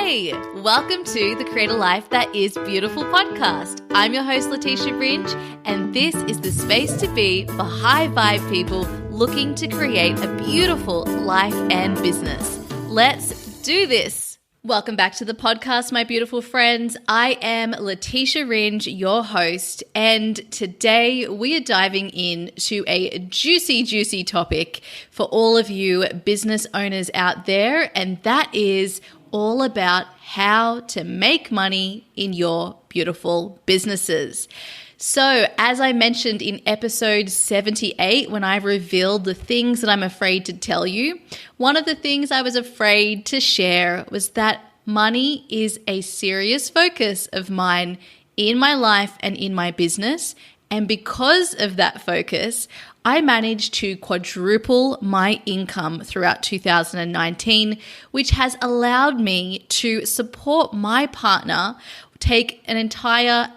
Hey, welcome to the Create a Life That Is Beautiful podcast. I'm your host, Leticia Ringe, and this is the space to be for high vibe people looking to create a beautiful life and business. Let's do this. Welcome back to the podcast, my beautiful friends. I am Leticia Ringe, your host, and today we are diving into a juicy topic for all of you business owners out there, and that is all about how to make money in your beautiful businesses. So, as I mentioned in episode 78, when I revealed the things that I'm afraid to tell you, one of the things I was afraid to share was that money is a serious focus of mine in my life and in my business. And because of that focus, I managed to quadruple my income throughout 2019, which has allowed me to support my partner take an entire,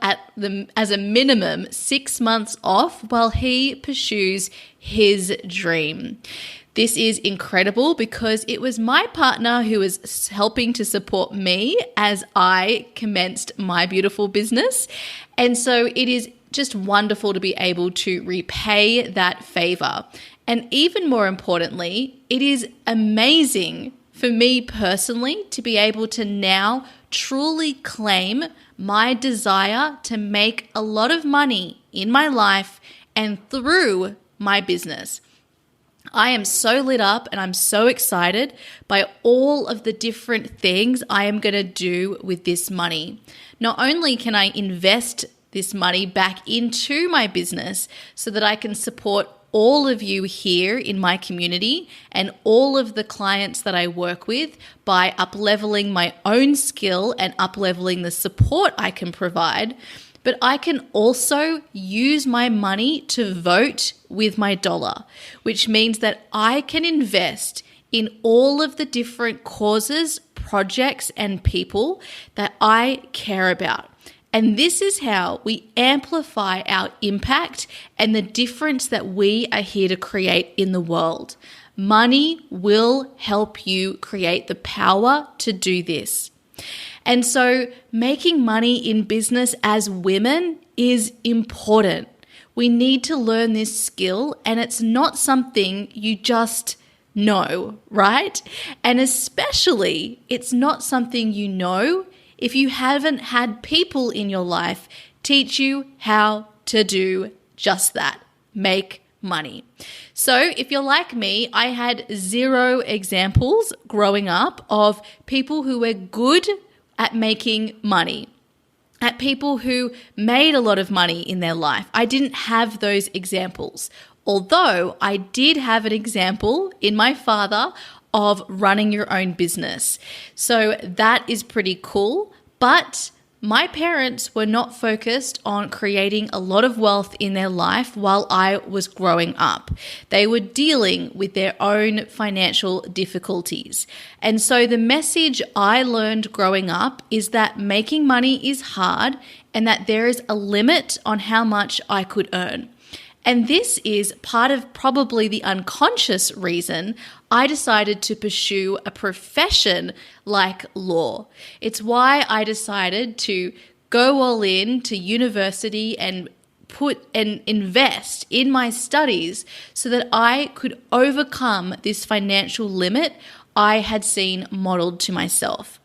as a minimum, 6 months off while he pursues his dream. This is incredible because it was my partner who was helping to support me as I commenced my beautiful business. And so it is just wonderful to be able to repay that favor. And even more importantly, it is amazing for me personally to be able to now truly claim my desire to make a lot of money in my life and through my business. I am so lit up and I'm so excited by all of the different things I am going to do with this money. Not only can I invest this money back into my business so that I can support all of you here in my community and all of the clients that I work with by up-leveling my own skill and up-leveling the support I can provide. But I can also use my money to vote with my dollar, which means that I can invest in all of the different causes, projects, and people that I care about. And this is how we amplify our impact and the difference that we are here to create in the world. Money will help you create the power to do this. And so making money in business as women is important. We need to learn this skill, and it's not something you just know, right? And especially, it's not something you know if you haven't had people in your life teach you how to do just that, make money. So if you're like me, I had zero examples growing up of people who were good at making money, at people who made a lot of money in their life. I didn't have those examples, although I did have an example in my father of running your own business. So that is pretty cool. But my parents were not focused on creating a lot of wealth in their life while I was growing up. They were dealing with their own financial difficulties. And so the message I learned growing up is that making money is hard and that there is a limit on how much I could earn. And this is part of probably the unconscious reason I decided to pursue a profession like law. It's why I decided to go all in to university and invest in my studies so that I could overcome this financial limit I had seen modeled to myself.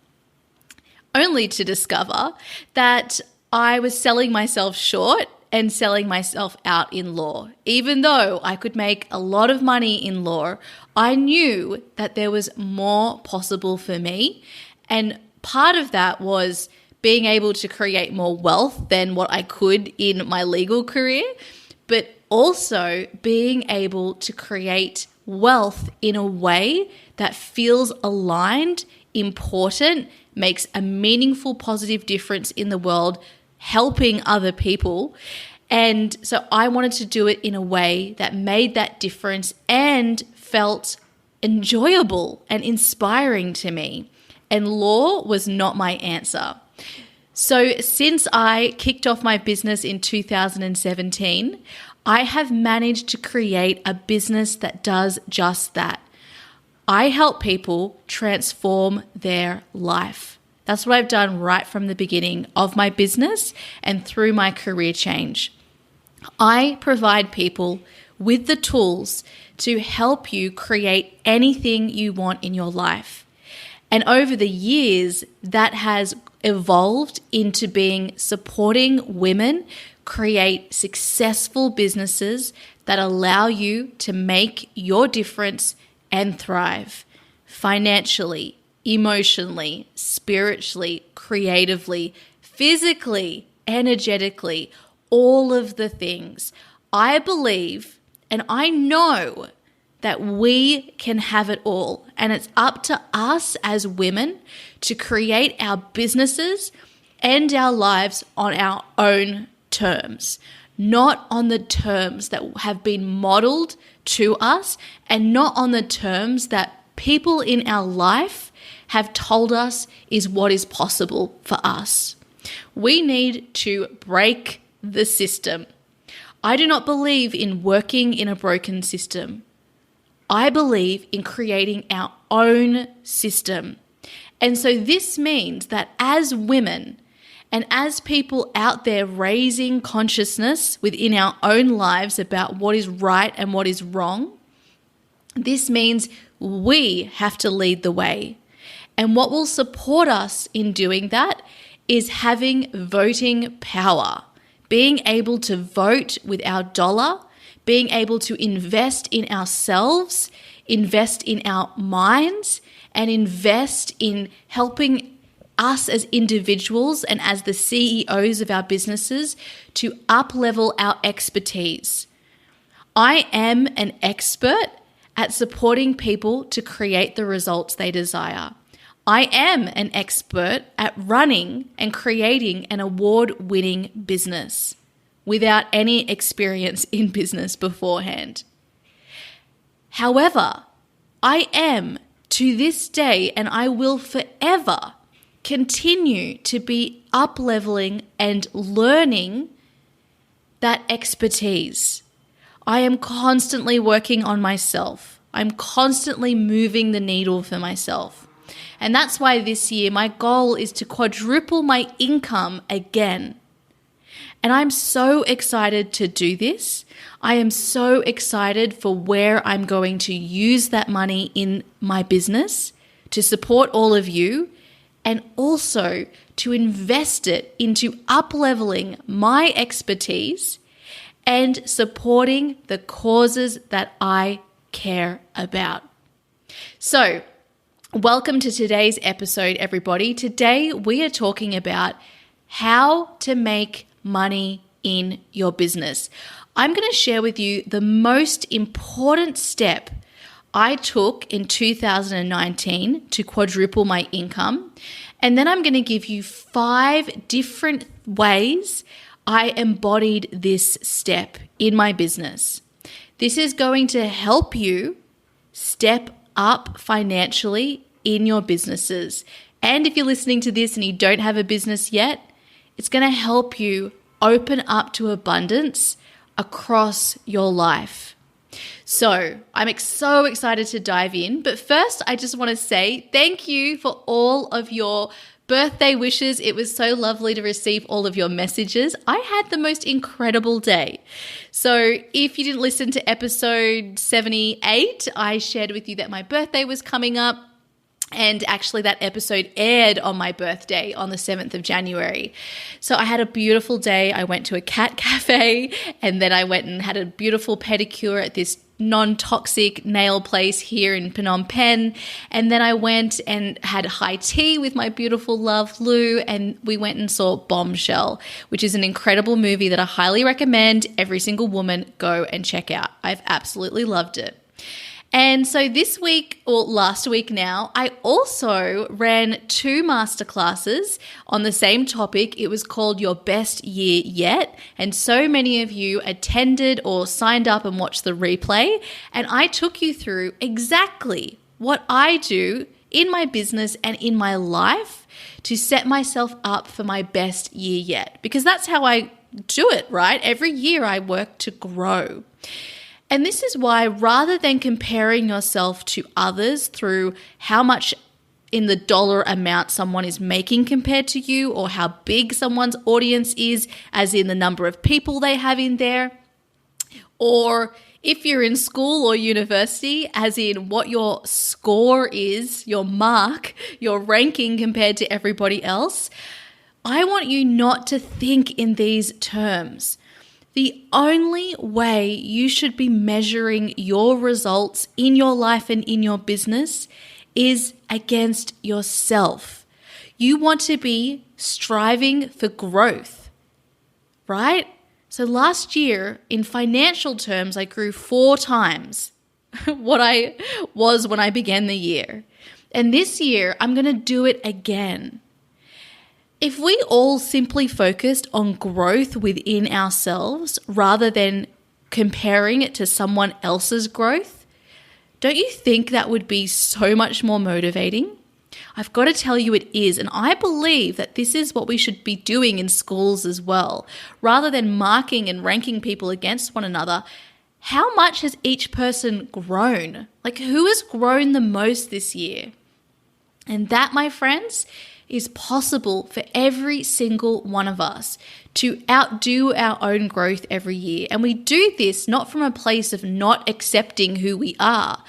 Only to discover that I was selling myself short and selling myself out in law. Even though I could make a lot of money in law, I knew that there was more possible for me. And part of that was being able to create more wealth than what I could in my legal career, but also being able to create wealth in a way that feels aligned, important, makes a meaningful, positive difference in the world, helping other people. And so I wanted to do it in a way that made that difference and felt enjoyable and inspiring to me. And law was not my answer. So since I kicked off my business in 2017, I have managed to create a business that does just that. I help people transform their life. That's what I've done right from the beginning of my business and through my career change. I provide people with the tools to help you create anything you want in your life. And over the years, that has evolved into being supporting women create successful businesses that allow you to make your difference and thrive financially, emotionally, spiritually, creatively, physically, energetically, all of the things. I believe and I know that we can have it all, and it's up to us as women to create our businesses and our lives on our own terms, not on the terms that have been modeled to us and not on the terms that people in our life have told us is what is possible for us. We need to break the system. I do not believe in working in a broken system. I believe in creating our own system. And so this means that as women and as people out there raising consciousness within our own lives about what is right and what is wrong, this means we have to lead the way. And what will support us in doing that is having voting power, being able to vote with our dollar, being able to invest in ourselves, invest in our minds, and invest in helping us as individuals and as the CEOs of our businesses to up-level our expertise. I am an expert at supporting people to create the results they desire. I am an expert at running and creating an award-winning business without any experience in business beforehand. However, I am to this day, and I will forever continue to be up-leveling and learning that expertise. I am constantly working on myself. I'm constantly moving the needle for myself. And that's why this year my goal is to quadruple my income again. And I'm so excited to do this. I am so excited for where I'm going to use that money in my business to support all of you and also to invest it into up-leveling my expertise and supporting the causes that I care about. So, welcome to today's episode, everybody. Today we are talking about how to make money in your business. I'm going to share with you the most important step I took in 2019 to quadruple my income. And then I'm going to give you 5 different ways I embodied this step in my business. This is going to help you step up financially in your businesses. And if you're listening to this and you don't have a business yet, it's going to help you open up to abundance across your life. So I'm so excited to dive in. But first, I just want to say thank you for all of your birthday wishes. It was so lovely to receive all of your messages. I had the most incredible day. So if you didn't listen to episode 78, I shared with you that my birthday was coming up. And actually that episode aired on my birthday on the 7th of January. So I had a beautiful day. I went to a cat cafe and then I went and had a beautiful pedicure at this non-toxic nail place here in Phnom Penh. And then I went and had high tea with my beautiful love, Lou, and we went and saw Bombshell, which is an incredible movie that I highly recommend every single woman go and check out. I've absolutely loved it. And so this week, or last week now, I also ran 2 masterclasses on the same topic. It was called Your Best Year Yet. And so many of you attended or signed up and watched the replay. And I took you through exactly what I do in my business and in my life to set myself up for my best year yet. Because that's how I do it, right? Every year I work to grow. And this is why, rather than comparing yourself to others through how much in the dollar amount someone is making compared to you, or how big someone's audience is, as in the number of people they have in there. Or if you're in school or university, as in what your score is, your mark, your ranking compared to everybody else. I want you not to think in these terms. The only way you should be measuring your results in your life and in your business is against yourself. You want to be striving for growth, right? So last year, in financial terms, I grew 4 times what I was when I began the year. And this year, I'm going to do it again. If we all simply focused on growth within ourselves rather than comparing it to someone else's growth, don't you think that would be so much more motivating? I've got to tell you it is, and I believe that this is what we should be doing in schools as well. Rather than marking and ranking people against one another, how much has each person grown? Like, who has grown the most this year? And that, my friends, is possible for every single one of us to outdo our own growth every year. And we do this not from a place of not accepting who we are.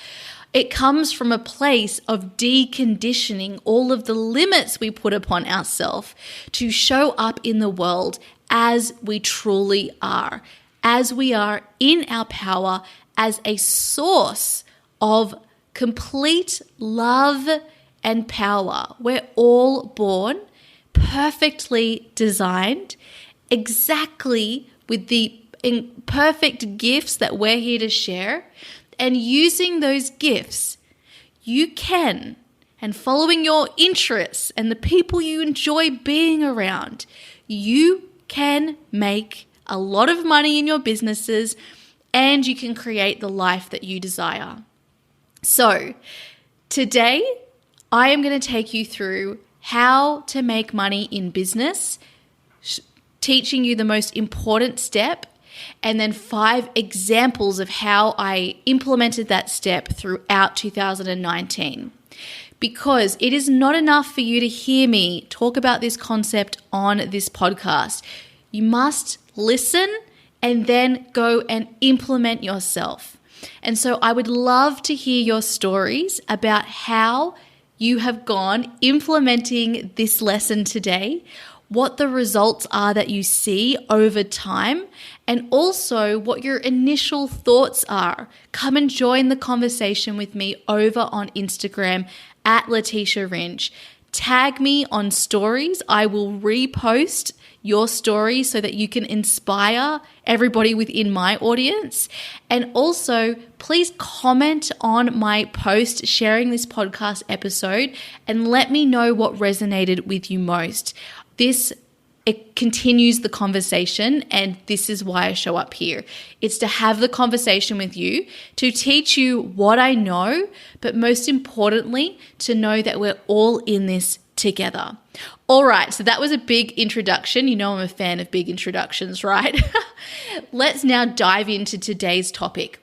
It comes from a place of deconditioning all of the limits we put upon ourselves to show up in the world as we truly are, as we are in our power as a source of complete love and power. We're all born perfectly designed, exactly with the perfect gifts that we're here to share. And using those gifts, you can, and following your interests and the people you enjoy being around, you can make a lot of money in your businesses, and you can create the life that you desire. So today, I am going to take you through how to make money in business, teaching you the most important step, and then 5 examples of how I implemented that step throughout 2019. Because it is not enough for you to hear me talk about this concept on this podcast. You must listen and then go and implement yourself. And so I would love to hear your stories about how you have gone implementing this lesson today, what the results are that you see over time, and also what your initial thoughts are. Come and join the conversation with me over on Instagram at Leticia Ringe. Tag me on stories. I will repost your story so that you can inspire everybody within my audience. And also, please comment on my post sharing this podcast episode and let me know what resonated with you most. It continues the conversation, and this is why I show up here. It's to have the conversation with you, to teach you what I know, but most importantly, to know that we're all in this together. All right, so that was a big introduction. You know I'm a fan of big introductions, right? Let's now dive into today's topic.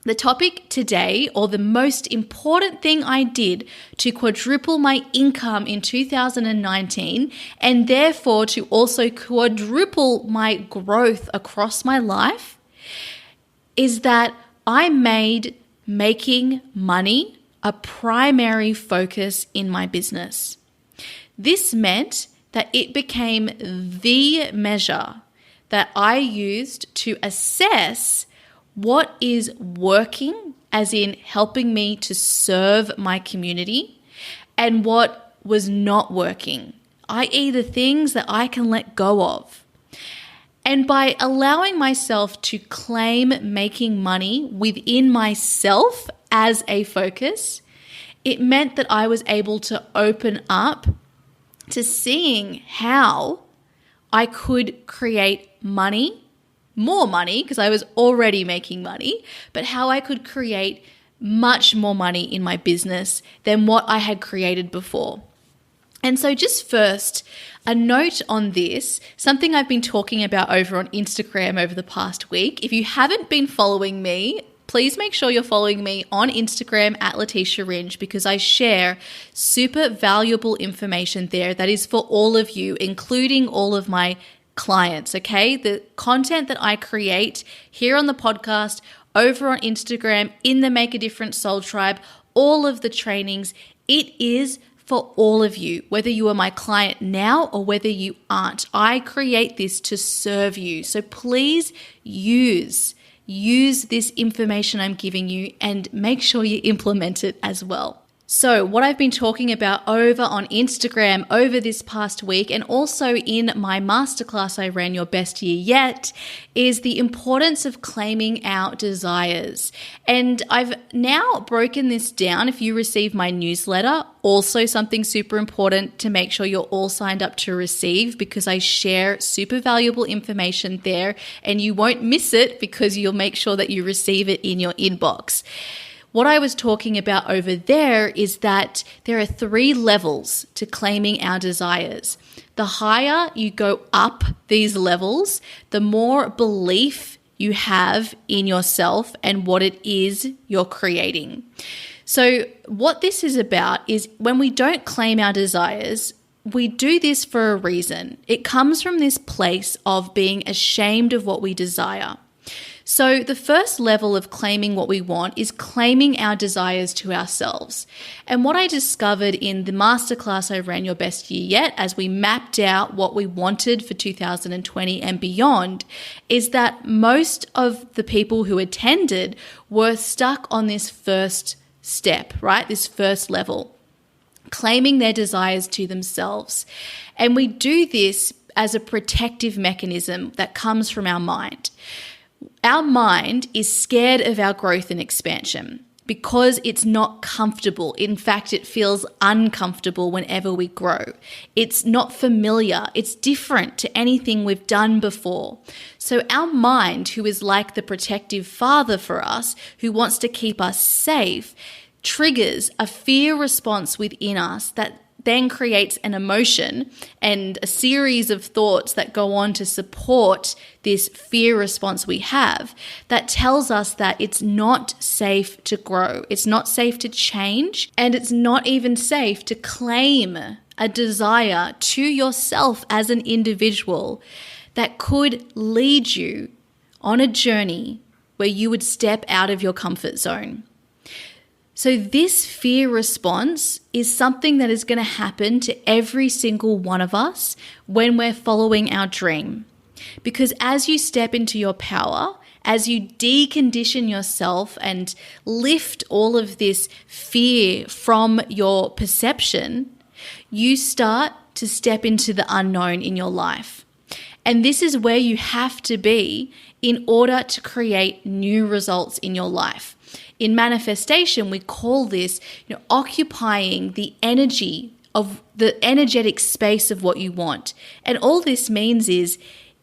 The topic today, or the most important thing I did to quadruple my income in 2019, and therefore to also quadruple my growth across my life, is that I made making money a primary focus in my business. This meant that it became the measure that I used to assess what is working, as in helping me to serve my community, and what was not working, i.e. the things that I can let go of. And by allowing myself to claim making money within myself as a focus, it meant that I was able to open up to seeing how I could create money, more money, because I was already making money, but how I could create much more money in my business than what I had created before. And so just first, a note on this, something I've been talking about over on Instagram over the past week. If you haven't been following me, please make sure you're following me on Instagram at Leticia Ringe, because I share super valuable information there that is for all of you, including all of my clients, okay? The content that I create here on the podcast, over on Instagram, in the Make a Difference Soul Tribe, all of the trainings, it is for all of you, whether you are my client now or whether you aren't. I create this to serve you. So please use this information I'm giving you and make sure you implement it as well. So what I've been talking about over on Instagram over this past week, and also in my masterclass I ran, Your Best Year Yet, is the importance of claiming our desires. And I've now broken this down. If you receive my newsletter, also something super important to make sure you're all signed up to receive, because I share super valuable information there and you won't miss it because you'll make sure that you receive it in your inbox. What I was talking about over there is that there are 3 levels to claiming our desires. The higher you go up these levels, the more belief you have in yourself and what it is you're creating. So what this is about is when we don't claim our desires, we do this for a reason. It comes from this place of being ashamed of what we desire. So the first level of claiming what we want is claiming our desires to ourselves. And what I discovered in the masterclass I ran, Your Best Year Yet, as we mapped out what we wanted for 2020 and beyond, is that most of the people who attended were stuck on this first step, right? This first level, claiming their desires to themselves. And we do this as a protective mechanism that comes from our mind. Our mind is scared of our growth and expansion because it's not comfortable. In fact, it feels uncomfortable whenever we grow. It's not familiar. It's different to anything we've done before. So our mind, who is like the protective father for us, who wants to keep us safe, triggers a fear response within us that then creates an emotion and a series of thoughts that go on to support this fear response we have that tells us that it's not safe to grow, it's not safe to change, and it's not even safe to claim a desire to yourself as an individual that could lead you on a journey where you would step out of your comfort zone. So this fear response is something that is going to happen to every single one of us when we're following our dream. Because as you step into your power, as you decondition yourself and lift all of this fear from your perception, you start to step into the unknown in your life. And this is where you have to be in order to create new results in your life. In manifestation, we call this, occupying the energy of the energetic space of what you want. And all this means is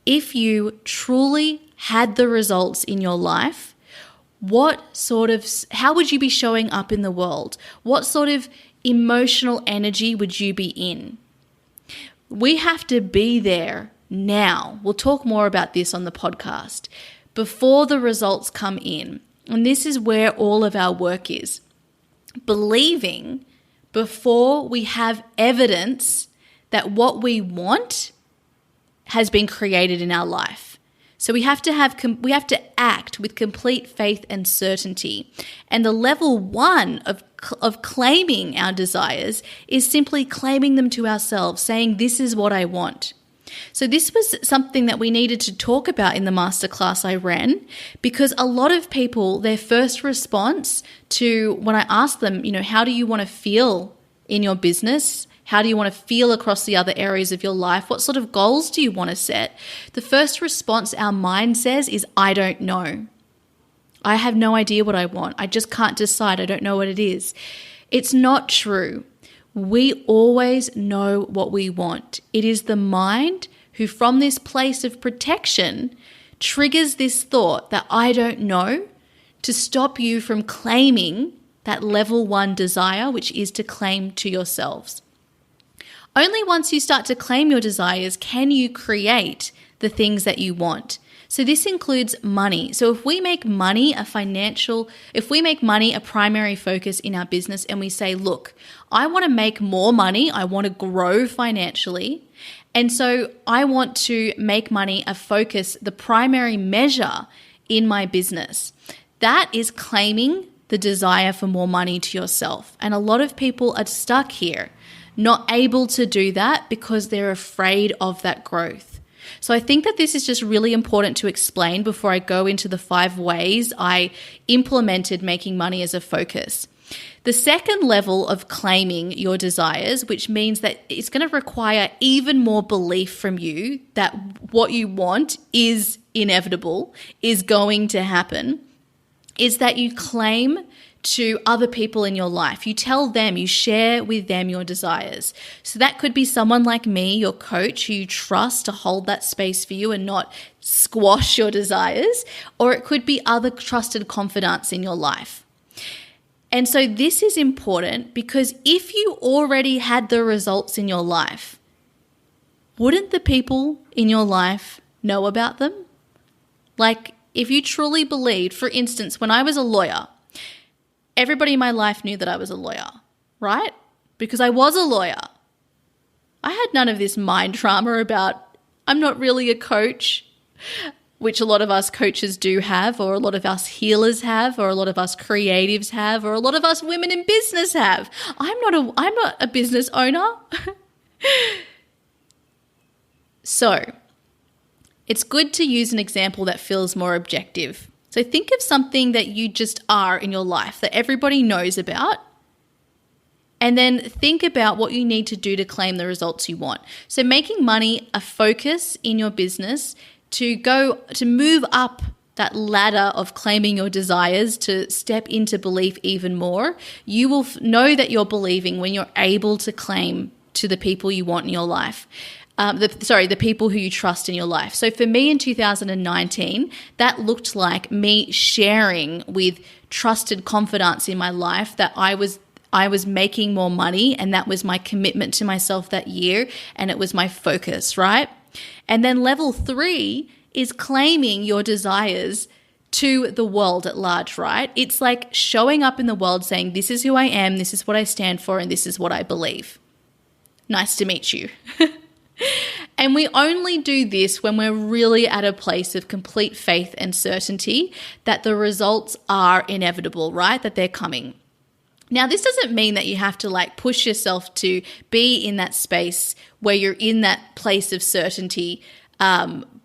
if you truly had the results in your life, how would you be showing up in the world? What sort of emotional energy would you be in? We have to be there now. We'll talk more about this on the podcast before the results come in. And this is where all of our work is. Believing before we have evidence that what we want has been created in our life. So we have to act with complete faith and certainty. And the level 1 of claiming our desires is simply claiming them to ourselves, saying, this is what I want. So this was something that we needed to talk about in the masterclass I ran, because a lot of people, their first response to when I asked them, how do you want to feel in your business? How do you want to feel across the other areas of your life? What sort of goals do you want to set? The first response our mind says is, I don't know. I have no idea what I want. I just can't decide. I don't know what it is. It's not true. We always know what we want. It is the mind who, from this place of protection, triggers this thought that I don't know to stop you from claiming that level 1 desire, which is to claim to yourselves. Only once you start to claim your desires can you create the things that you want. So this includes money. So if we make money a primary focus in our business and we say, look, I want to make more money, I want to grow financially, and so I want to make money a focus, the primary measure in my business. That is claiming the desire for more money to yourself. And a lot of people are stuck here, not able to do that because they're afraid of that growth. So I think that this is just really important to explain before I go into the 5 ways I implemented making money as a focus. The second level of claiming your desires, which means that it's going to require even more belief from you that what you want is inevitable, is going to happen, is that you claim to other people in your life. You tell them, you share with them your desires. So that could be someone like me, your coach, who you trust to hold that space for you and not squash your desires, or it could be other trusted confidants in your life. And so this is important because if you already had the results in your life, wouldn't the people in your life know about them? Like if you truly believed, for instance, when I was a lawyer, everybody in my life knew that I was a lawyer, right? Because I was a lawyer. I had none of this mind drama about I'm not really a coach, which a lot of us coaches do have, or a lot of us healers have, or a lot of us creatives have, or a lot of us women in business have. I'm not a business owner. So it's good to use an example that feels more objective. So think of something that you just are in your life that everybody knows about, and then think about what you need to do to claim the results you want. So making money a focus in your business to move up that ladder of claiming your desires, to step into belief even more, you will know that you're believing when you're able to claim to the people you want in your life. The people who you trust in your life. So for me in 2019, that looked like me sharing with trusted confidants in my life that I was making more money, and that was my commitment to myself that year, and it was my focus, right? And then level 3 is claiming your desires to the world at large, right? It's like showing up in the world saying, this is who I am, this is what I stand for, and this is what I believe. Nice to meet you. And we only do this when we're really at a place of complete faith and certainty that the results are inevitable, right? That they're coming. Now, this doesn't mean that you have to push yourself to be in that space where you're in that place of certainty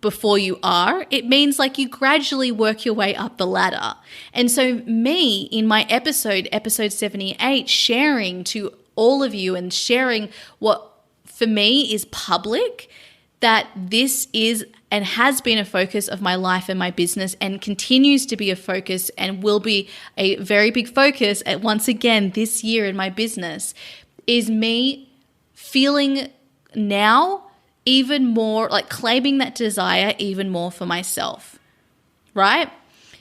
before you are. It means you gradually work your way up the ladder. And so me, in my episode 78, sharing to all of you and sharing what for me is public, that this is and has been a focus of my life and my business and continues to be a focus and will be a very big focus at once again this year in my business, is me feeling now even more claiming that desire even more for myself, right?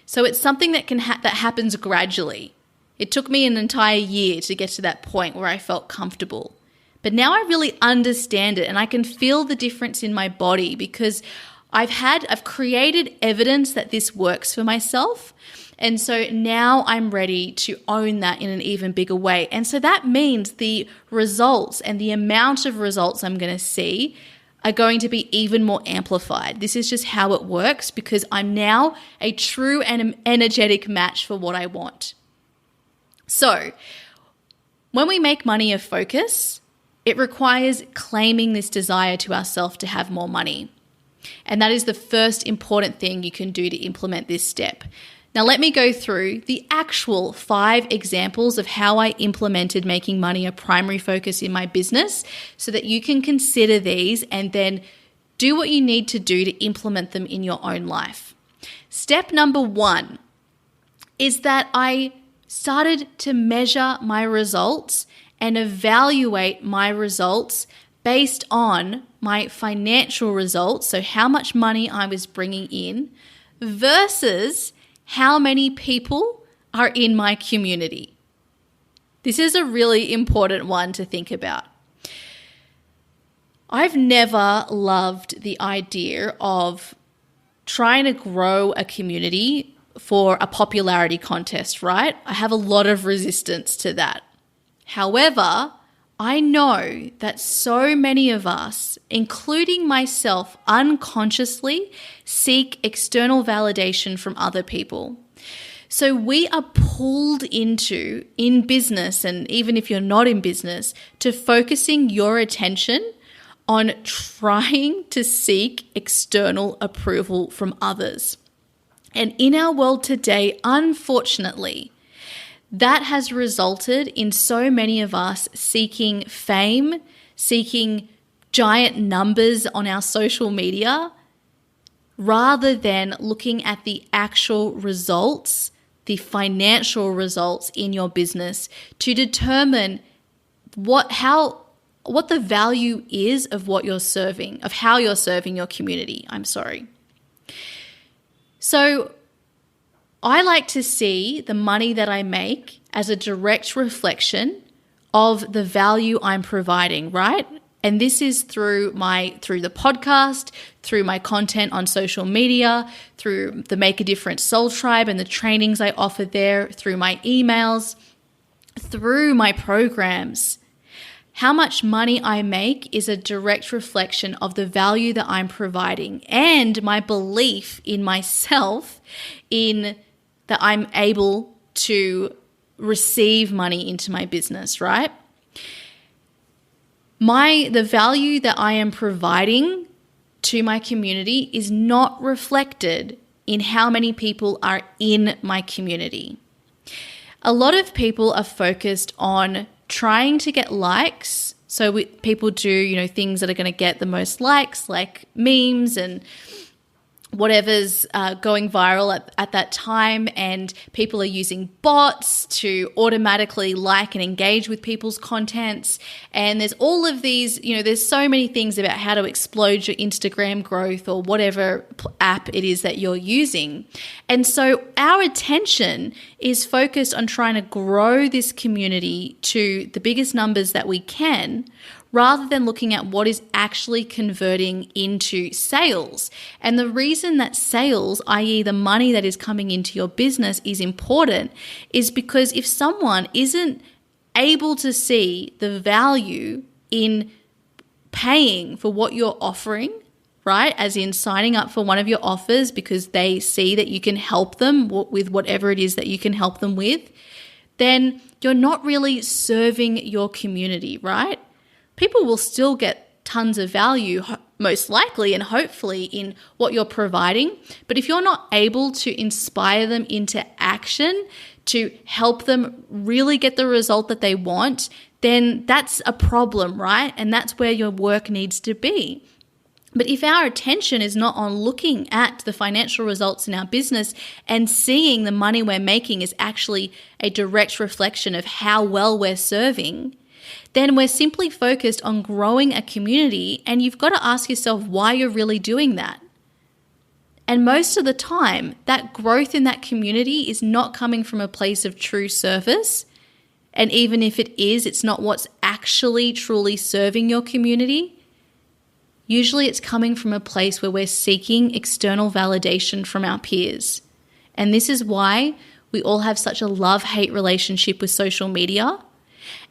So it's something that that happens gradually. It took me an entire year to get to that point where I felt comfortable. But now I really understand it, and I can feel the difference in my body because I've created evidence that this works for myself. And so now I'm ready to own that in an even bigger way. And so that means the results and the amount of results I'm going to see are going to be even more amplified. This is just how it works because I'm now a true and energetic match for what I want. So when we make money a focus, it requires claiming this desire to ourselves to have more money. And that is the first important thing you can do to implement this step. Now, let me go through the actual 5 examples of how I implemented making money a primary focus in my business so that you can consider these and then do what you need to do to implement them in your own life. Step number 1 is that I started to measure my results and evaluate my results based on my financial results, so how much money I was bringing in, versus how many people are in my community. This is a really important one to think about. I've never loved the idea of trying to grow a community for a popularity contest, right? I have a lot of resistance to that. However, I know that so many of us, including myself, unconsciously seek external validation from other people. So we are pulled into, in business, and even if you're not in business, to focusing your attention on trying to seek external approval from others. And in our world today, unfortunately, that has resulted in so many of us seeking fame, seeking giant numbers on our social media, rather than looking at the actual results, the financial results in your business to determine what the value is of what you're serving, of how you're serving your community. So I like to see the money that I make as a direct reflection of the value I'm providing, right? And this is through the podcast, through my content on social media, through the Make a Difference Soul Tribe and the trainings I offer there, through my emails, through my programs. How much money I make is a direct reflection of the value that I'm providing and my belief in myself, in that I'm able to receive money into my business, right? The value that I am providing to my community is not reflected in how many people are in my community. A lot of people are focused on trying to get likes. So people do, things that are going to get the most likes, like memes and whatever's going viral at that time, and people are using bots to automatically like and engage with people's contents. And there's all of these, there's so many things about how to explode your Instagram growth or whatever app it is that you're using. And so our attention is focused on trying to grow this community to the biggest numbers that we can, rather than looking at what is actually converting into sales. And the reason that sales, i.e. the money that is coming into your business, is important is because if someone isn't able to see the value in paying for what you're offering, right, as in signing up for one of your offers because they see that you can help them with whatever it is that you can help them with, then you're not really serving your community, right? People will still get tons of value, most likely and hopefully, in what you're providing. But if you're not able to inspire them into action to help them really get the result that they want, then that's a problem, right? And that's where your work needs to be. But if our attention is not on looking at the financial results in our business and seeing the money we're making is actually a direct reflection of how well we're serving, then we're simply focused on growing a community, and you've got to ask yourself why you're really doing that. And most of the time, that growth in that community is not coming from a place of true service. And even if it is, it's not what's actually truly serving your community. Usually it's coming from a place where we're seeking external validation from our peers. And this is why we all have such a love-hate relationship with social media.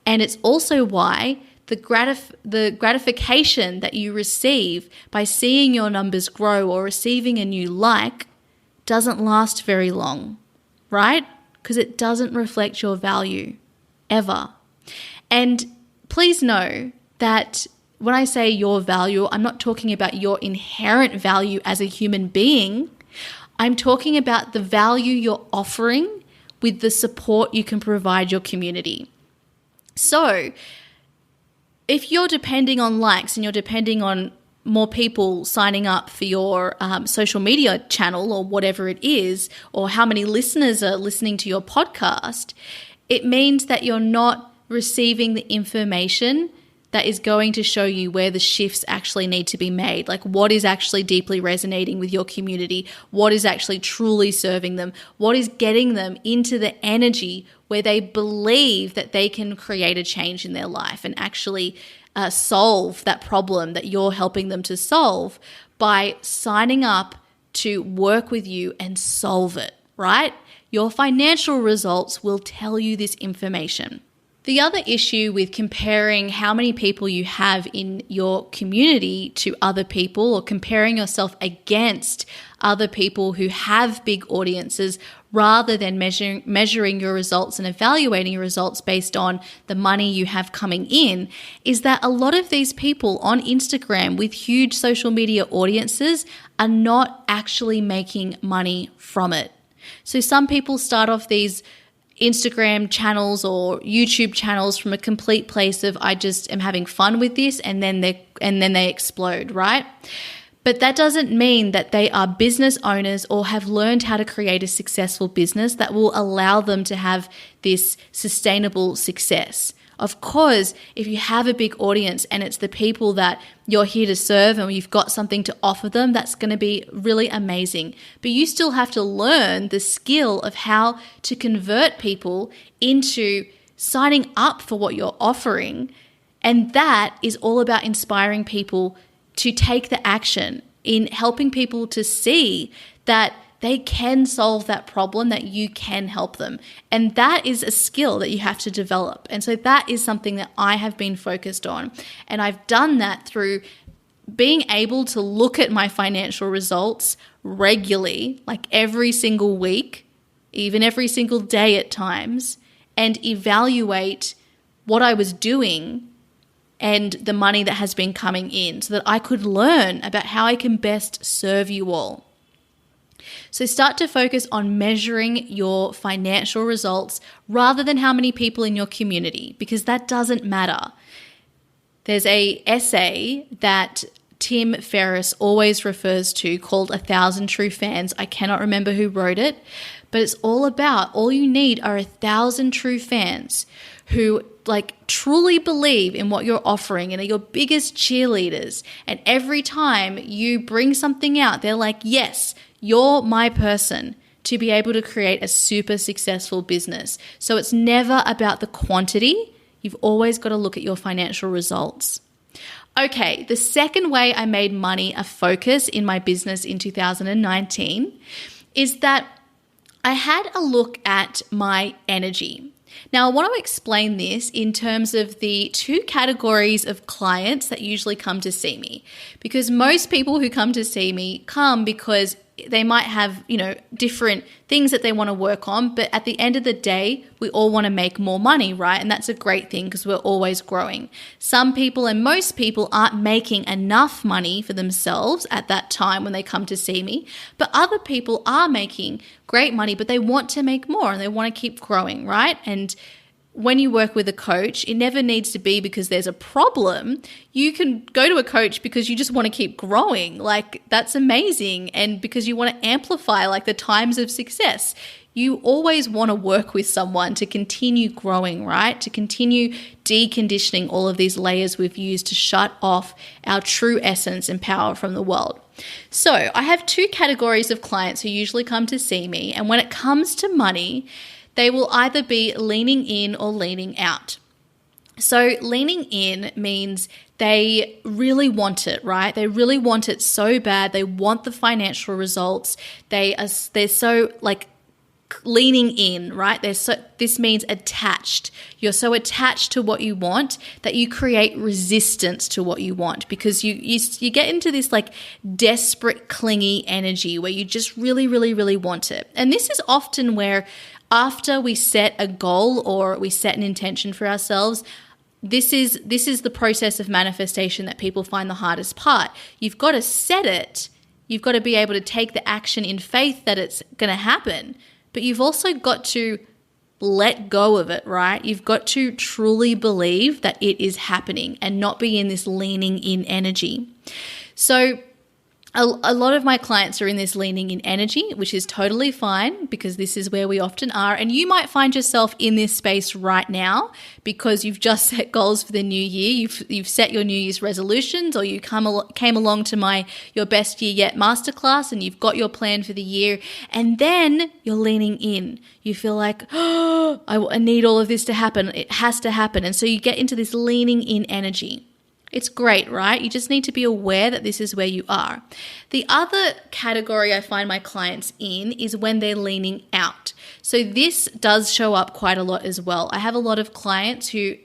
And it's also why the gratification that you receive by seeing your numbers grow or receiving a new like doesn't last very long, right? Because it doesn't reflect your value ever. And please know that when I say your value, I'm not talking about your inherent value as a human being. I'm talking about the value you're offering with the support you can provide your community. So if you're depending on likes and you're depending on more people signing up for your social media channel or whatever it is, or how many listeners are listening to your podcast, it means that you're not receiving the information that is going to show you where the shifts actually need to be made, like what is actually deeply resonating with your community, what is actually truly serving them, what is getting them into the energy where they believe that they can create a change in their life and actually solve that problem that you're helping them to solve by signing up to work with you and solve it, right? Your financial results will tell you this information. The other issue with comparing how many people you have in your community to other people, or comparing yourself against other people who have big audiences, rather than measuring your results and evaluating your results based on the money you have coming in, is that a lot of these people on Instagram with huge social media audiences are not actually making money from it. So some people start off these Instagram channels or YouTube channels from a complete place of, I just am having fun with this, and then they explode, right? But that doesn't mean that they are business owners or have learned how to create a successful business that will allow them to have this sustainable success. Of course, if you have a big audience and it's the people that you're here to serve and you've got something to offer them, that's going to be really amazing. But you still have to learn the skill of how to convert people into signing up for what you're offering. And that is all about inspiring people to take the action, in helping people to see that they can solve that problem, that you can help them. And that is a skill that you have to develop. And so that is something that I have been focused on. And I've done that through being able to look at my financial results regularly, like every single week, even every single day at times, and evaluate what I was doing and the money that has been coming in, so that I could learn about how I can best serve you all. So start to focus on measuring your financial results rather than how many people in your community, because that doesn't matter. There's an essay that Tim Ferriss always refers to called 1,000 True Fans. I cannot remember who wrote it, but it's all you need are 1,000 true fans who truly believe in what you're offering and are your biggest cheerleaders. And every time you bring something out, they're like, yes, you're my person to be able to create a super successful business. So it's never about the quantity. You've always got to look at your financial results. Okay, the second way I made money a focus in my business in 2019 is that I had a look at my energy. Now, I want to explain this in terms of the two categories of clients that usually come to see me, because most people who come to see me come because they might have, different things that they want to work on. But at the end of the day, we all want to make more money, right? And that's a great thing because we're always growing. Some people and most people aren't making enough money for themselves at that time when they come to see me. But other people are making great money, but they want to make more and they want to keep growing, right? And when you work with a coach, it never needs to be because there's a problem. You can go to a coach because you just want to keep growing. That's amazing. And because you want to amplify the times of success. You always want to work with someone to continue growing, right? To continue deconditioning all of these layers we've used to shut off our true essence and power from the world. So I have two categories of clients who usually come to see me. And when it comes to money, they will either be leaning in or leaning out. So leaning in means they really want it, right? They really want it so bad. They want the financial results. They're so leaning in, right? This means attached. You're so attached to what you want that you create resistance to what you want, because you get into this desperate, clingy energy where you just really, really, really want it. And this is often where, after we set a goal or we set an intention for ourselves, this is the process of manifestation that people find the hardest part. You've got to set it. You've got to be able to take the action in faith that it's going to happen. But you've also got to let go of it, right? You've got to truly believe that it is happening and not be in this leaning in energy. So a lot of my clients are in this leaning in energy, which is totally fine because this is where we often are. And you might find yourself in this space right now because you've just set goals for the new year. You've set your New Year's resolutions, or you came along to your Best Year Yet masterclass and you've got your plan for the year. And then you're leaning in. You feel like, I need all of this to happen. It has to happen. And so you get into this leaning in energy. It's great, right? You just need to be aware that this is where you are. The other category I find my clients in is when they're leaning out. So this does show up quite a lot as well. I have a lot of clients who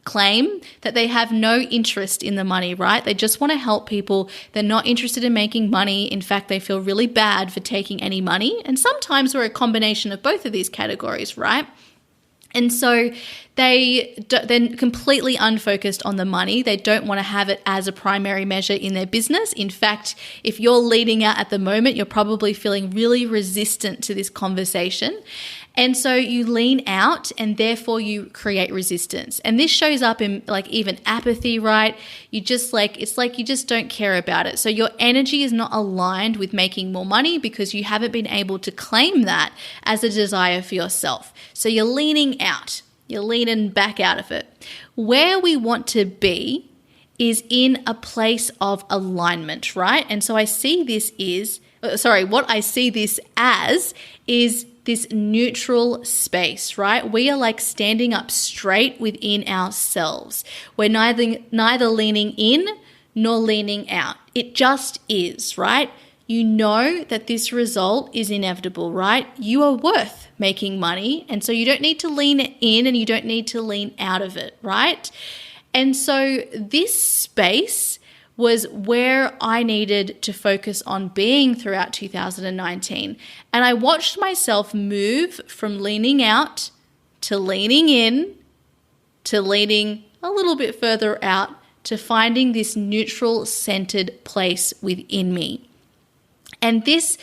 claim that they have no interest in the money, right? They just want to help people. They're not interested in making money. In fact, they feel really bad for taking any money. And sometimes we're a combination of both of these categories, right? And so they're completely unfocused on the money. They don't want to have it as a primary measure in their business. In fact, if you're leading out at the moment, you're probably feeling really resistant to this conversation. And so you lean out and therefore you create resistance. And this shows up in like even apathy, right? You just it's like you just don't care about it. So your energy is not aligned with making more money because you haven't been able to claim that as a desire for yourself. So you're leaning out. You're leaning back out of it. Where we want to be is in a place of alignment, right? And so what I see this as is this neutral space, right? We are like standing up straight within ourselves. We're neither leaning in nor leaning out. It just is, right? You know that this result is inevitable, right? You are worth making money, and so you don't need to lean in and you don't need to lean out of it, right? And so this space was where I needed to focus on being throughout 2019. And I watched myself move from leaning out to leaning in to leaning a little bit further out to finding this neutral centered place within me. And this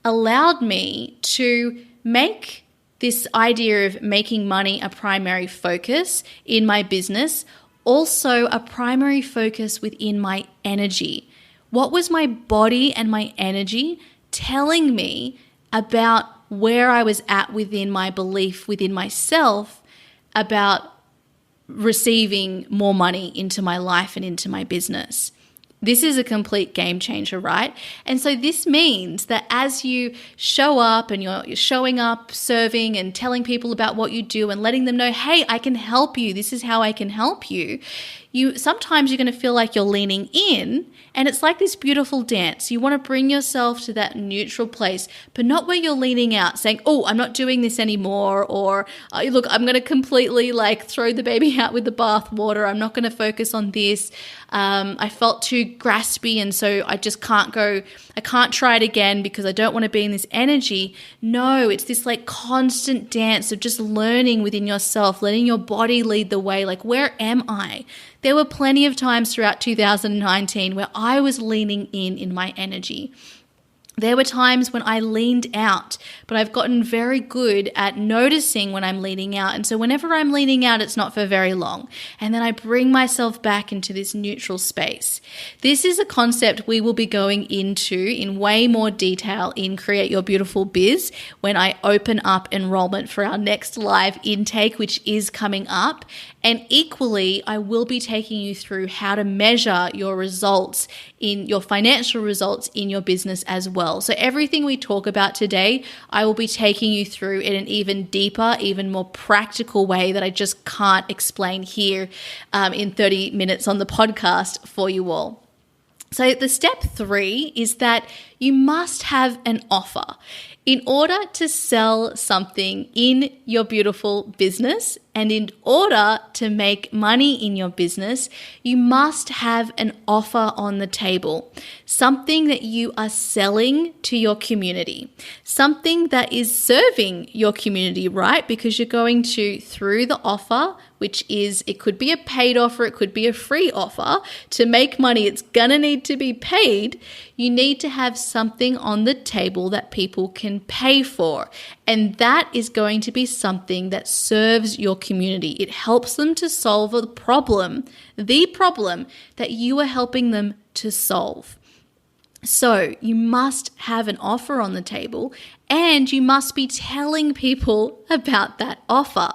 allowed me to make this idea of making money a primary focus in my business, also a primary focus within my energy. What was my body and my energy telling me about where I was at within my belief within myself about receiving more money into my life and into my business? This is a complete game changer, right? And so this means that as you show up and you're showing up, serving and telling people about what you do and letting them know, hey, I can help you. This is how I can help you. Sometimes you're going to feel like you're leaning in, and it's like this beautiful dance. You want to bring yourself to that neutral place, but not where you're leaning out saying, oh, I'm not doing this anymore, or look, I'm going to completely throw the baby out with the bathwater. I'm not going to focus on this. I felt too graspy, and so I just can't go. I can't try it again because I don't want to be in this energy. No, it's this constant dance of just learning within yourself, letting your body lead the way. Where am I? There were plenty of times throughout 2019 where I was leaning in my energy. There were times when I leaned out, but I've gotten very good at noticing when I'm leaning out. And so whenever I'm leaning out, it's not for very long. And then I bring myself back into this neutral space. This is a concept we will be going into in way more detail in Create Your Beautiful Biz when I open up enrollment for our next live intake, which is coming up. And equally, I will be taking you through how to measure your results in your financial results in your business as well. So everything we talk about today, I will be taking you through in an even deeper, even more practical way that I just can't explain here in 30 minutes on the podcast for you all. So the step 3 is that you must have an offer. In order to sell something in your beautiful business and in order to make money in your business, you must have an offer on the table, something that you are selling to your community, something that is serving your community, right? Because you're going to, through the offer, which is, it could be a paid offer, it could be a free offer, to make money, it's gonna need to be paid. You need to have something on the table that people can pay for. And that is going to be something that serves your community. It helps them to solve the problem that you are helping them to solve. So you must have an offer on the table And you must be telling people about that offer.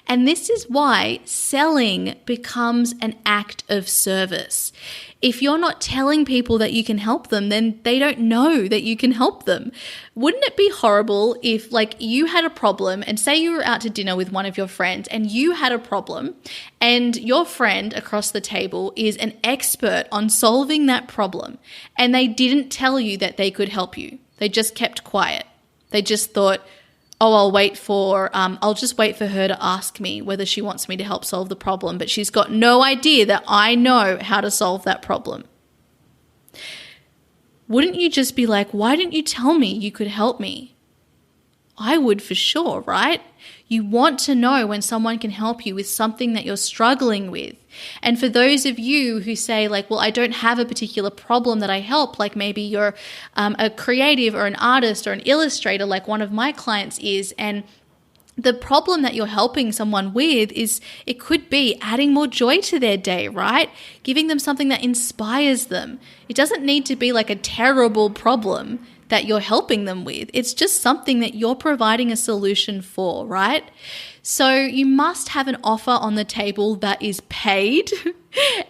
And this is why selling becomes an act of service. If you're not telling people that you can help them, then they don't know that you can help them. Wouldn't it be horrible if you had a problem and say you were out to dinner with one of your friends and you had a problem and your friend across the table is an expert on solving that problem and they didn't tell you that they could help you. They just kept quiet. They just thought, oh, I'll just wait for her to ask me whether she wants me to help solve the problem, but she's got no idea that I know how to solve that problem. Wouldn't you just be like, why didn't you tell me you could help me? I would for sure, right? You want to know when someone can help you with something that you're struggling with. And for those of you who say well, I don't have a particular problem that I help, like maybe you're a creative or an artist or an illustrator like one of my clients is, and the problem that you're helping someone with is it could be adding more joy to their day, right? Giving them something that inspires them. It doesn't need to be like a terrible problem that you're helping them with. It's just something that you're providing a solution for, right? So you must have an offer on the table that is paid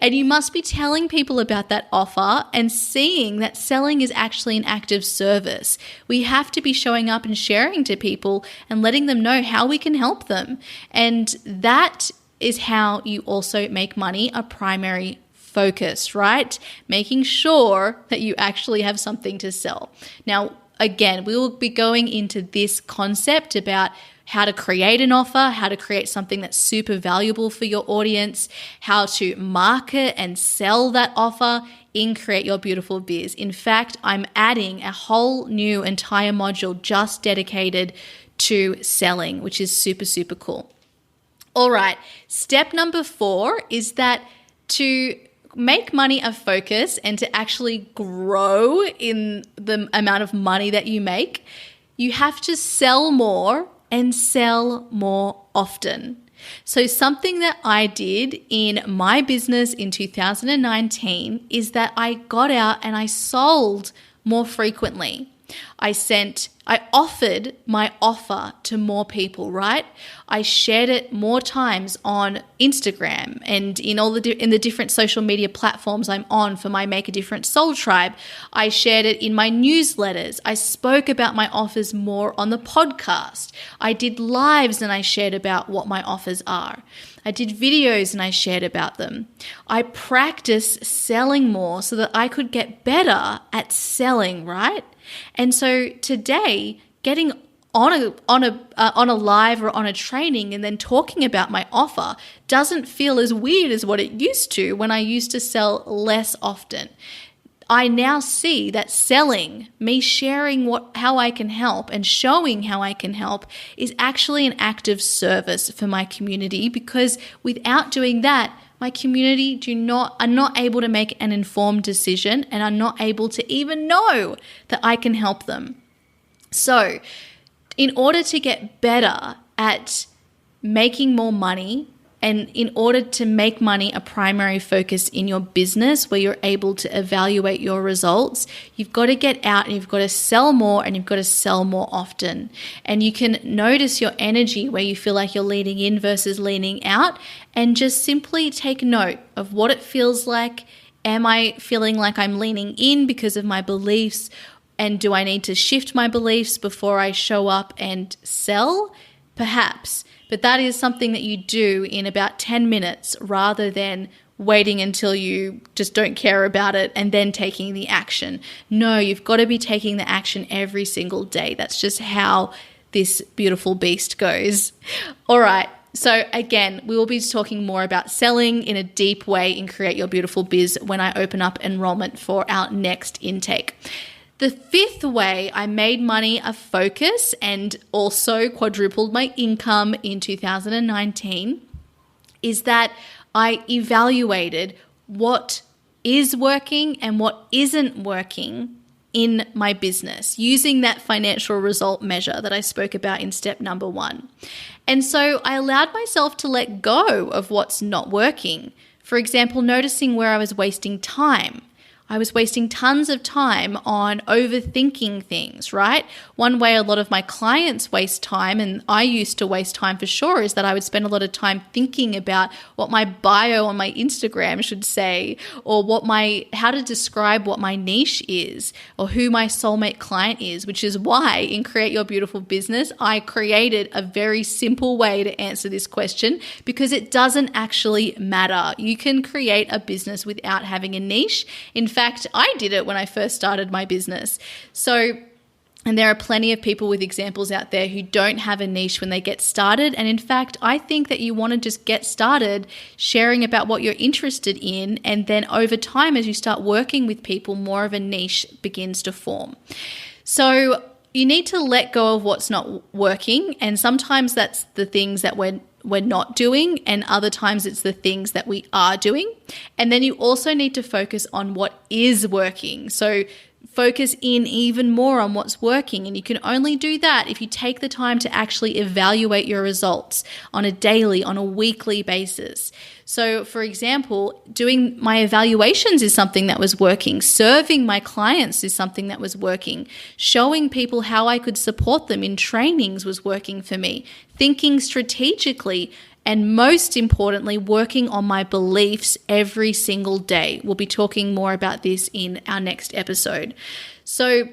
and you must be telling people about that offer and seeing that selling is actually an act of service. We have to be showing up and sharing to people and letting them know how we can help them. And that is how you also make money a primary focus, right? Making sure that you actually have something to sell. Now, again, we will be going into this concept about how to create an offer, how to create something that's super valuable for your audience, how to market and sell that offer in Create Your Beautiful Biz. In fact, I'm adding a whole new entire module just dedicated to selling, which is super, super cool. All right, step number 4 is that to make money a focus and to actually grow in the amount of money that you make, you have to sell more and sell more often. So something that I did in my business in 2019 is that I got out and I sold more frequently. I offered my offer to more people, right? I shared it more times on Instagram and in the different social media platforms I'm on for my Make a Difference Soul Tribe. I shared it in my newsletters. I spoke about my offers more on the podcast. I did lives and I shared about what my offers are. I did videos and I shared about them. I practiced selling more so that I could get better at selling, right? And so today, getting on a live or on a training and then talking about my offer doesn't feel as weird as what it used to when I used to sell less often. I now see that selling, me sharing how I can help and showing how I can help is actually an act of service for my community, because without doing that, my community are not able to make an informed decision and are not able to even know that I can help them. So in order to get better at making more money, and in order to make money a primary focus in your business where you're able to evaluate your results, you've got to get out and you've got to sell more and you've got to sell more often. And you can notice your energy where you feel like you're leaning in versus leaning out, and just simply take note of what it feels like. Am I feeling like I'm leaning in because of my beliefs? And do I need to shift my beliefs before I show up and sell? Perhaps. But that is something that you do in about 10 minutes rather than waiting until you just don't care about it and then taking the action. No, you've got to be taking the action every single day. That's just how this beautiful beast goes. All right. So again, we will be talking more about selling in a deep way in Create Your Beautiful Biz when I open up enrollment for our next intake. The 5th way I made money a focus and also quadrupled my income in 2019 is that I evaluated what is working and what isn't working in my business using that financial result measure that I spoke about in step number 1. And so I allowed myself to let go of what's not working. For example, noticing where I was wasting time. I was wasting tons of time on overthinking things, right? One way a lot of my clients waste time, and I used to waste time for sure, is that I would spend a lot of time thinking about what my bio on my Instagram should say, or how to describe what my niche is, or who my soulmate client is, which is why in Create Your Beautiful Business, I created a very simple way to answer this question, because it doesn't actually matter. You can create a business without having a niche. In fact, I did it when I first started my business. And there are plenty of people with examples out there who don't have a niche when they get started. And in fact, I think that you want to just get started sharing about what you're interested in. And then over time, as you start working with people, more of a niche begins to form. So you need to let go of what's not working. And sometimes that's the things that we're not doing, and other times it's the things that we are doing. And then you also need to focus on what is working. So focus in even more on what's working. And you can only do that if you take the time to actually evaluate your results on a daily, on a weekly basis. So for example, doing my evaluations is something that was working. Serving my clients is something that was working. Showing people how I could support them in trainings was working for me. Thinking strategically, and most importantly, working on my beliefs every single day. We'll be talking more about this in our next episode. So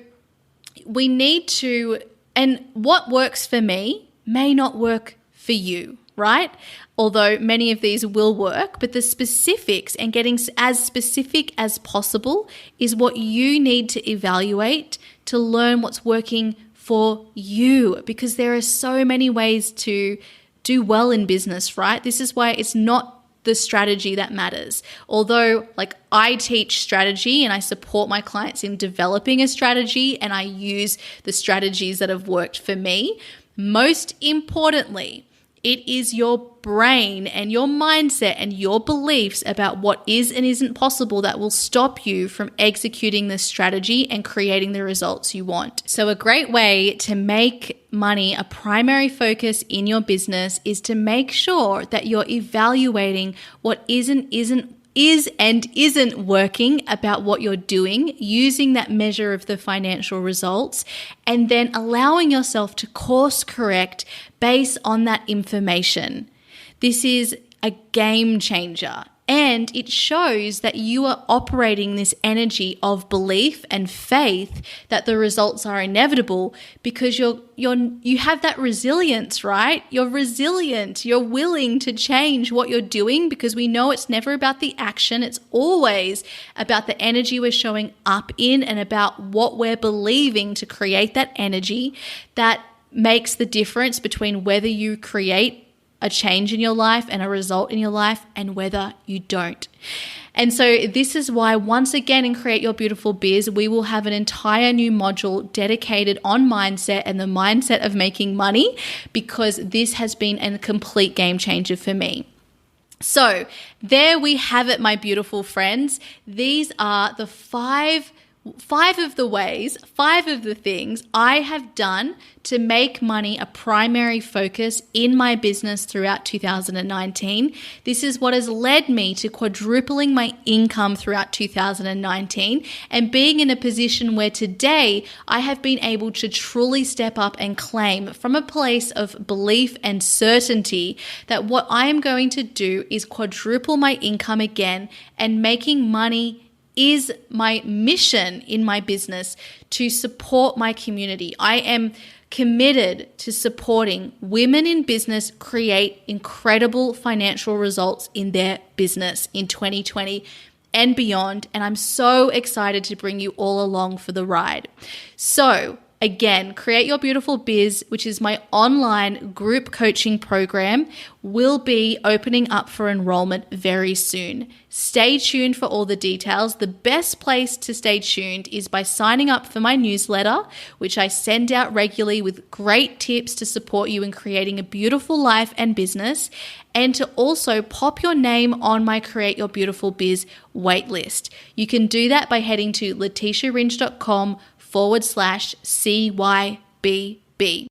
we need to, and what works for me may not work for you, right? Although many of these will work, but the specifics and getting as specific as possible is what you need to evaluate to learn what's working for you, because there are so many ways to do well in business, right? This is why it's not the strategy that matters. Although I teach strategy and I support my clients in developing a strategy, and I use the strategies that have worked for me. Most importantly, it is your brain and your mindset and your beliefs about what is and isn't possible that will stop you from executing the strategy and creating the results you want. So a great way to make money a primary focus in your business is to make sure that you're evaluating what is and isn't working about what you're doing, using that measure of the financial results, and then allowing yourself to course correct based on that information. This is a game changer, and it shows that you are operating this energy of belief and faith that the results are inevitable, because you have that resilience, right? You're resilient. You're willing to change what you're doing, because we know it's never about the action. It's always about the energy we're showing up in and about what we're believing to create that energy that makes the difference between whether you create a change in your life and a result in your life and whether you don't. And so this is why, once again, in Create Your Beautiful Biz, we will have an entire new module dedicated on mindset and the mindset of making money, because this has been a complete game changer for me. So there we have it, my beautiful friends. These are the five of the things I have done to make money a primary focus in my business throughout 2019. This is what has led me to quadrupling my income throughout 2019 and being in a position where today I have been able to truly step up and claim from a place of belief and certainty that what I am going to do is quadruple my income again, and making money is my mission in my business to support my community. I am committed to supporting women in business create incredible financial results in their business in 2020 and beyond. And I'm so excited to bring you all along for the ride. So again, Create Your Beautiful Biz, which is my online group coaching program, will be opening up for enrollment very soon. Stay tuned for all the details. The best place to stay tuned is by signing up for my newsletter, which I send out regularly with great tips to support you in creating a beautiful life and business, and to also pop your name on my Create Your Beautiful Biz waitlist. You can do that by heading to leticiaringe.com/CYBB.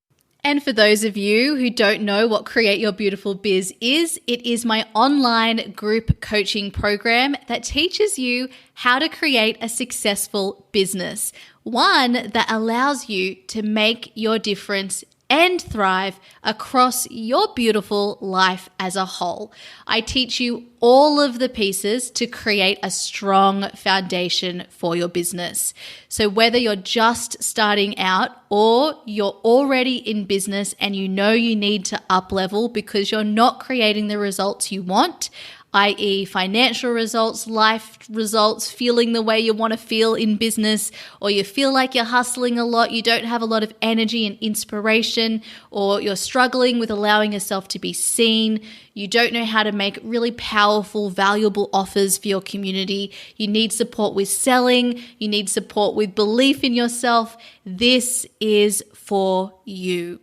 And for those of you who don't know what Create Your Beautiful Biz is, it is my online group coaching program that teaches you how to create a successful business, one that allows you to make your difference and thrive across your beautiful life as a whole. I teach you all of the pieces to create a strong foundation for your business. So whether you're just starting out or you're already in business and you know you need to up level because you're not creating the results you want, i.e. financial results, life results, feeling the way you want to feel in business, or you feel like you're hustling a lot, you don't have a lot of energy and inspiration, or you're struggling with allowing yourself to be seen, you don't know how to make really powerful, valuable offers for your community, you need support with selling, you need support with belief in yourself, this is for you.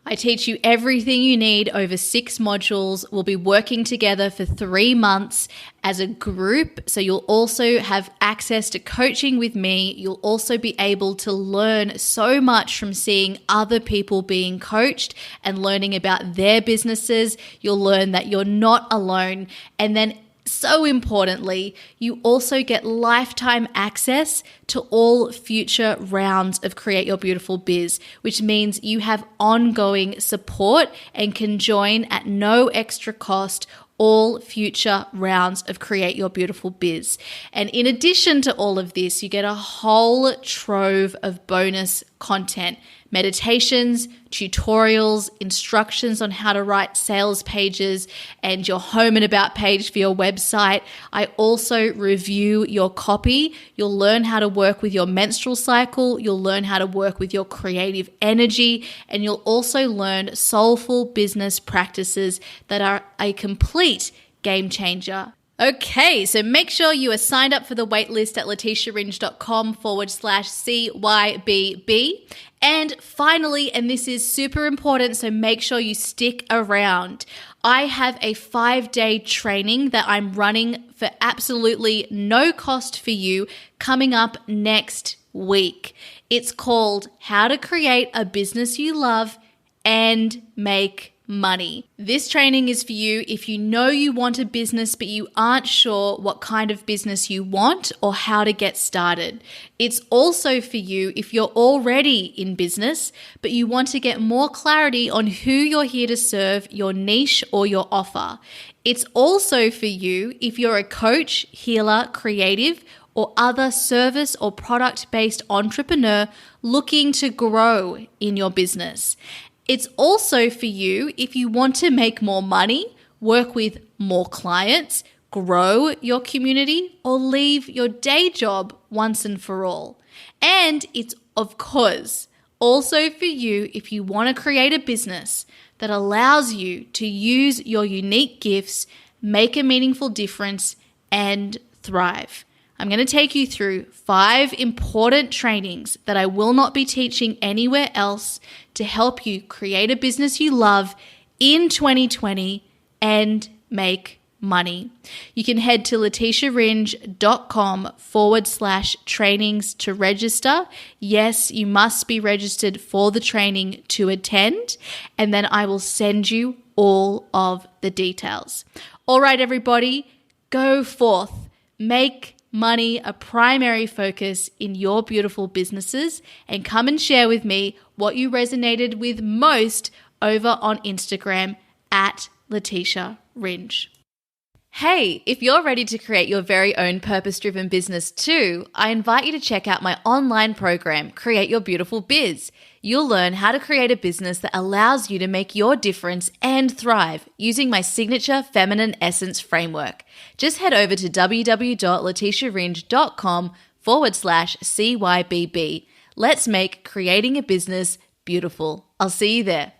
I teach you everything you need over 6 modules. We'll be working together for 3 months as a group. So you'll also have access to coaching with me. You'll also be able to learn so much from seeing other people being coached and learning about their businesses. You'll learn that you're not alone. And then so importantly, you also get lifetime access to all future rounds of Create Your Beautiful Biz, which means you have ongoing support and can join at no extra cost all future rounds of Create Your Beautiful Biz. And in addition to all of this, you get a whole trove of bonus content, meditations, tutorials, instructions on how to write sales pages and your home and about page for your website. I also review your copy. You'll learn how to work with your menstrual cycle. You'll learn how to work with your creative energy. And you'll also learn soulful business practices that are a complete game changer. Okay, so make sure you are signed up for the waitlist at leticiaringe.com/CYBB. And finally, and this is super important, so make sure you stick around. I have a 5-day training that I'm running for absolutely no cost for you coming up next week. It's called How to Create a Business You Love and Make Money. This training is for you if you know you want a business but you aren't sure what kind of business you want or how to get started. It's also for you if you're already in business but you want to get more clarity on who you're here to serve, your niche or your offer. It's also for you if you're a coach, healer, creative, or other service or product-based entrepreneur looking to grow in your business. It's also for you if you want to make more money, work with more clients, grow your community, or leave your day job once and for all. And it's, of course, also for you if you want to create a business that allows you to use your unique gifts, make a meaningful difference, and thrive. I'm going to take you through 5 important trainings that I will not be teaching anywhere else to help you create a business you love in 2020 and make money. You can head to leticiaringe.com/trainings to register. Yes, you must be registered for the training to attend, and then I will send you all of the details. All right, everybody, go forth. Make money a primary focus in your beautiful businesses and come and share with me what you resonated with most over on Instagram at Leticia Ringe. Hey, if you're ready to create your very own purpose-driven business too, I invite you to check out my online program, Create Your Beautiful Biz. You'll learn how to create a business that allows you to make your difference and thrive using my signature feminine essence framework. Just head over to www.leticiaringe.com/CYBB. Let's make creating a business beautiful. I'll see you there.